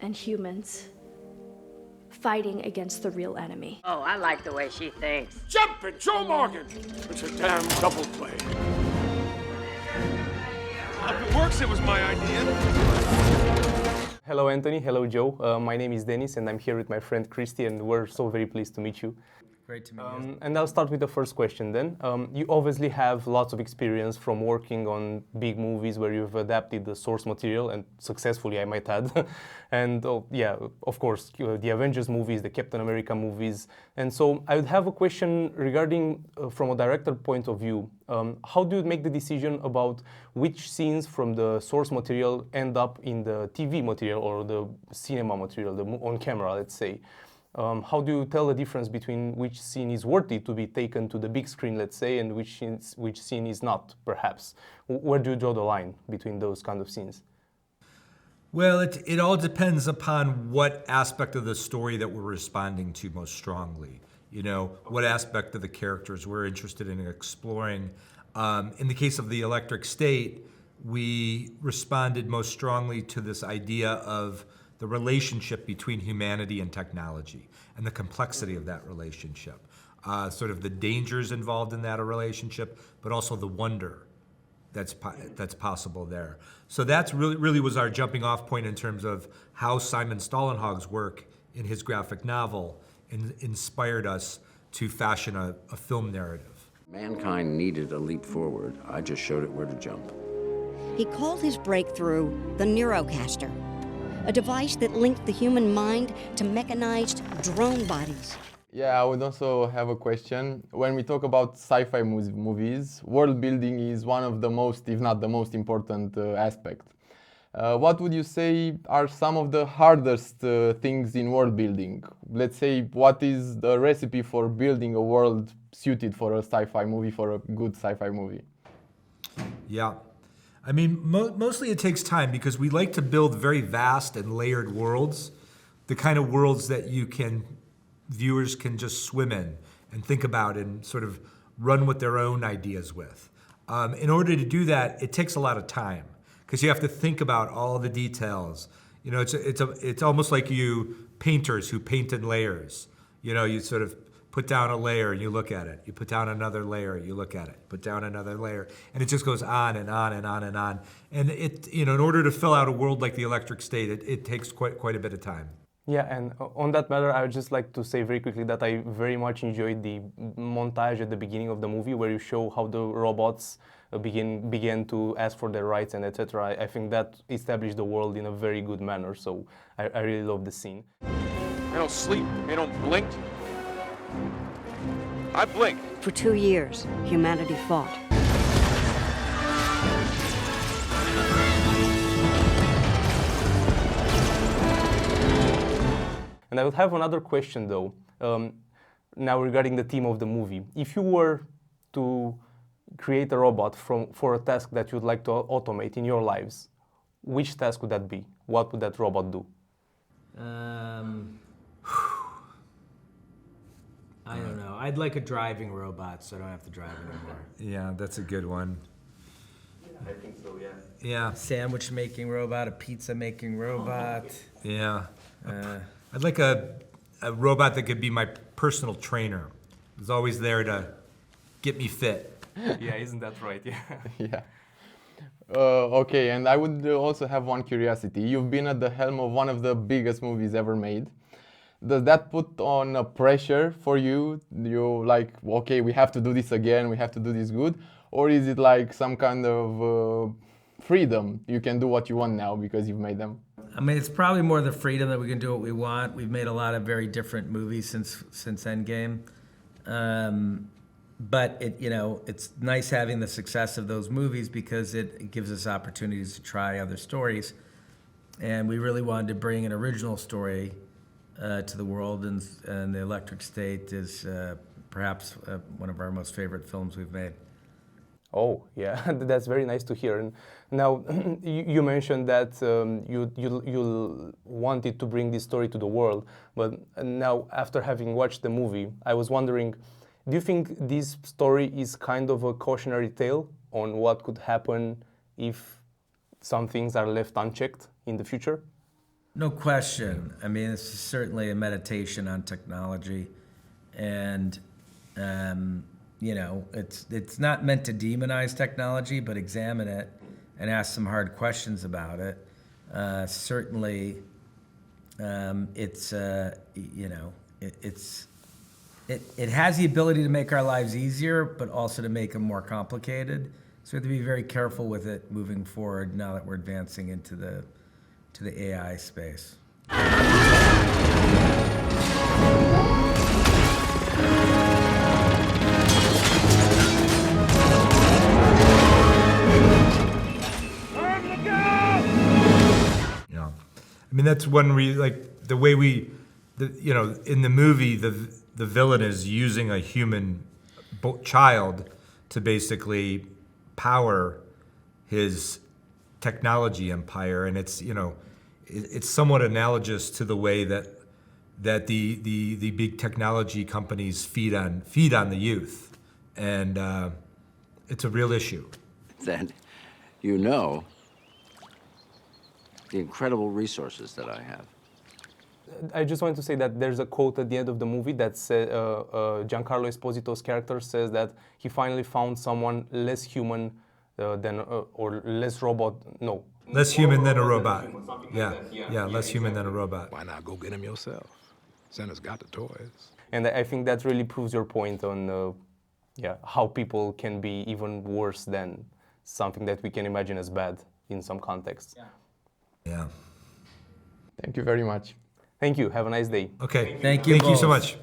and humans fighting against the real enemy. Oh, I like the way she thinks. Jump it, Joe Morgan! It's a damn double play. If it works, it was my idea. Hello Anthony, hello Joe. My name is Dennis and I'm here with my friend Christy and we're so very pleased to meet you. Great to meet you. And I'll start with the first question then. You obviously have lots of experience from working on big movies where you've adapted the source material, and successfully I might add. And yeah, of course, the Avengers movies, the Captain America movies. And so I would have a question regarding, from a director point of view, how do you make the decision about which scenes from the source material end up in the TV material or the cinema material, the on camera, let's say? How do you tell the difference between which scene is worthy to be taken to the big screen, let's say, and which scene is not, perhaps? Where do you draw the line between those kind of scenes? Well, it all depends upon what aspect of the story that we're responding to most strongly. You know, what aspect of the characters we're interested in exploring. In the case of The Electric State, we responded most strongly to this idea of the relationship between humanity and technology and the complexity of that relationship. Sort of the dangers involved in that relationship, but also the wonder that's possible there. So that's really was our jumping off point in terms of how Simon Stålenhag's work in his graphic novel inspired us to fashion a film narrative. Mankind needed a leap forward. I just showed it where to jump. He called his breakthrough the Neurocaster, a device that linked the human mind to mechanized drone bodies. Yeah, I would also have a question. When we talk about sci-fi movies, world building is one of the most, if not the most important aspect. What would you say are some of the hardest things in world building? Let's say, what is the recipe for building a world suited for a sci-fi movie, for a good sci-fi movie? Yeah. I mean, mostly it takes time because we like to build very vast and layered worlds, the kind of worlds that viewers can just swim in and think about and sort of run with their own ideas with. In order to do that, it takes a lot of time because you have to think about all the details. You know, it's almost like you painters who paint in layers. You know, you sort of put down a layer and you look at it. You put down another layer, you look at it. Put down another layer, and it just goes on and on and on and on. And in order to fill out a world like The Electric State, it takes quite a bit of time. Yeah, and on that matter, I would just like to say very quickly that I very much enjoyed the montage at the beginning of the movie where you show how the robots began to ask for their rights and etc. I think that established the world in a very good manner. So I really love the scene. They don't sleep. They don't blink. I blink. For 2 years, humanity fought. And I would have another question though, now regarding the theme of the movie. If you were to create a robot for a task that you'd like to automate in your lives, which task would that be? What would that robot do? I don't know. I'd like a driving robot so I don't have to drive anymore. Yeah, that's a good one. I think so, yeah. Yeah. Sandwich making robot, a pizza making robot. Yeah. I'd like a robot that could be my personal trainer. Who's always there to get me fit. Yeah, isn't that right? Yeah. Yeah. Okay, and I would also have one curiosity. You've been at the helm of one of the biggest movies ever made. Does that put on a pressure for you? You like, okay, we have to do this again, we have to do this good? Or is it like some kind of freedom? You can do what you want now because you've made them? I mean, it's probably more the freedom that we can do what we want. We've made a lot of very different movies since Endgame. But it's nice having the success of those movies because it gives us opportunities to try other stories. And we really wanted to bring an original story to the world, and The Electric State is perhaps one of our most favorite films we've made. Oh, yeah, that's very nice to hear. And now, you mentioned that you wanted to bring this story to the world, but now, after having watched the movie, I was wondering, do you think this story is kind of a cautionary tale on what could happen if some things are left unchecked in the future? No question. I mean, this is certainly a meditation on technology, and you know, it's not meant to demonize technology, but examine it and ask some hard questions about it. Certainly, it's you know, it has the ability to make our lives easier, but also to make them more complicated. So we have to be very careful with it moving forward now that we're advancing into the AI space. Yeah, I mean that's when we like the way we, you know, in the movie the villain is using a human child to basically power his technology empire, and it's, you know, it's somewhat analogous to the way that the big technology companies feed on the youth, and it's a real issue. That you know the incredible resources that I have. I just wanted to say that there's a quote at the end of the movie that says, Giancarlo Esposito's character says that he finally found someone less human than, or less robot, no. Less human than a robot. Yeah, less human than a robot. Why not go get him yourself? Santa's got the toys. And I think that really proves your point on how people can be even worse than something that we can imagine as bad in some contexts. Yeah. Thank you very much. Thank you. Have a nice day. Okay. Thank you Thank you so both. much.